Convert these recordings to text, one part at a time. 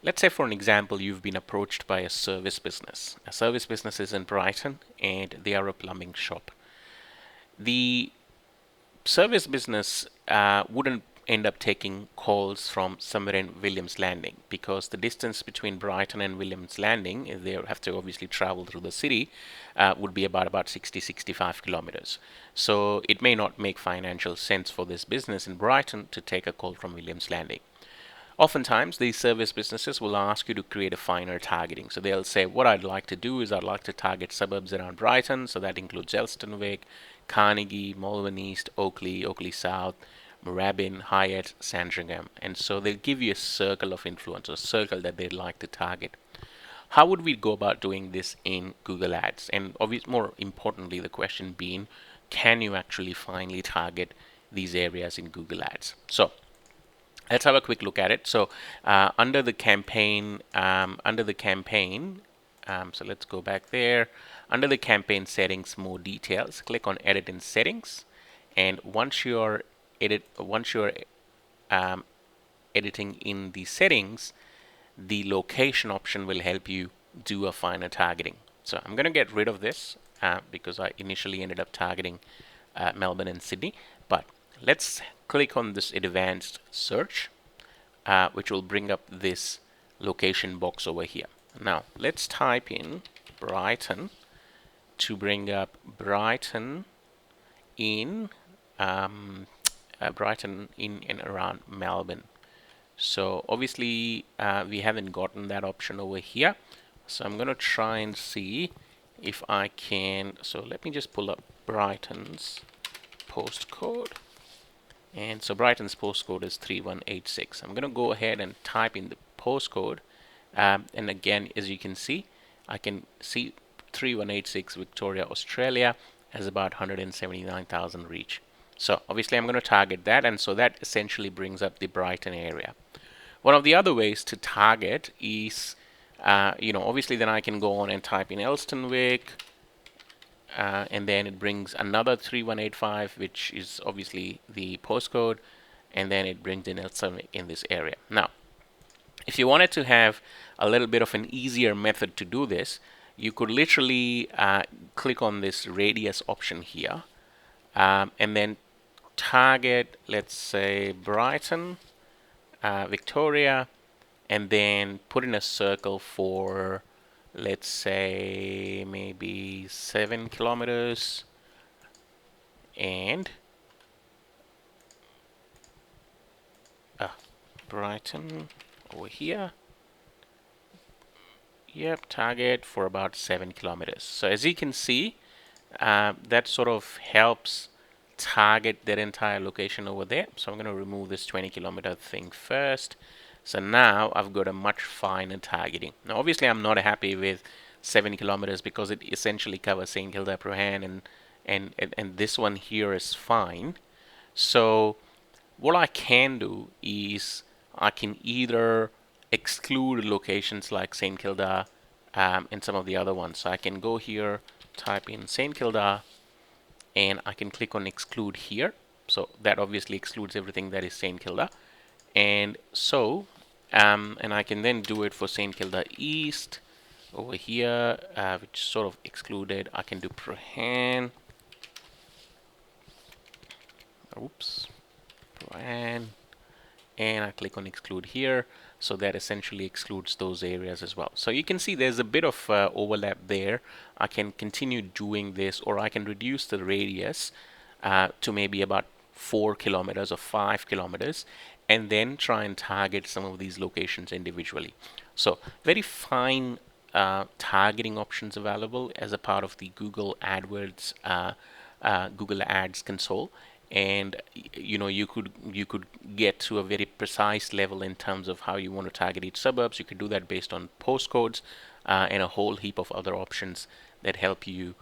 Let's say, for an example, you've been approached by a service business. A service business is in Brighton and they are a plumbing shop. The service business wouldn't end up taking calls from somewhere in Williams Landing, because the distance between Brighton and Williams Landing, if they have to obviously travel through the city, would be about 60-65 kilometers. So it may not make financial sense for this business in Brighton to take a call from Williams Landing. Oftentimes, these service businesses will ask you to create a finer targeting. So they'll say, what I'd like to do is I'd like to target suburbs around Brighton. So that includes Elsternwick, Carnegie, Malvern East, Oakley, Oakley South, Moorabbin, Hyatt, Sandringham. And so they'll give you a circle of influence, a circle that they'd like to target. How would we go about doing this in Google Ads? And obviously, more importantly, the question being, can you actually finally target these areas in Google Ads? So let's have a quick look at it. So under the campaign, so let's go back there. Under the campaign settings, more details, click on edit in settings. And once you're editing in the settings, the location option will help you do a finer targeting. So I'm going to get rid of this because I initially ended up targeting Melbourne and Sydney. But let's click on this advanced search, which will bring up this location box over here. Now let's type in Brighton to bring up Brighton in Brighton in and around Melbourne. So obviously we haven't gotten that option over here. So I'm going to try and see if I can. So let me just pull up Brighton's postcode. And so Brighton's postcode is 3186. I'm going to go ahead and type in the postcode. And again, as you can see, I can see 3186 Victoria, Australia has about 179,000 reach. So obviously I'm going to target that, and so that essentially brings up the Brighton area. One of the other ways to target is, obviously then I can go on and type in Elsternwick, and then it brings another 3185, which is obviously the postcode, and then it brings in Elsternwick in this area. Now, if you wanted to have a little bit of an easier method to do this, you could literally click on this radius option here, and then target, let's say, Brighton, Victoria, and then put in a circle for, let's say, maybe 7 kilometers, and Brighton over here. Yep, target for about 7 kilometers. So as you can see, that sort of helps target that entire location over there. So I'm going to remove this 20-kilometer thing first. So now I've got a much finer targeting. Now obviously I'm not happy with 7 kilometers because it essentially covers St. Kilda, Prahran, and this one here is fine. So what I can do is I can either exclude locations like St. Kilda and some of the other ones. So I can go here, type in St. Kilda, and I can click on exclude here. So that obviously excludes everything that is St. Kilda. And so, and I can then do it for St. Kilda East over here, which sort of excluded. I can do Prahran. Oops. Prahran. And I click on exclude here. So that essentially excludes those areas as well. So you can see there's a bit of overlap there. I can continue doing this, or I can reduce the radius to maybe about 4 kilometers or 5 kilometers, and then try and target some of these locations individually. So very fine targeting options available as a part of the Google AdWords Google Ads console. And you could get to a very precise level in terms of how you want to target each suburbs. You could do that based on postcodes and a whole heap of other options that help you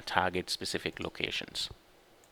target specific locations.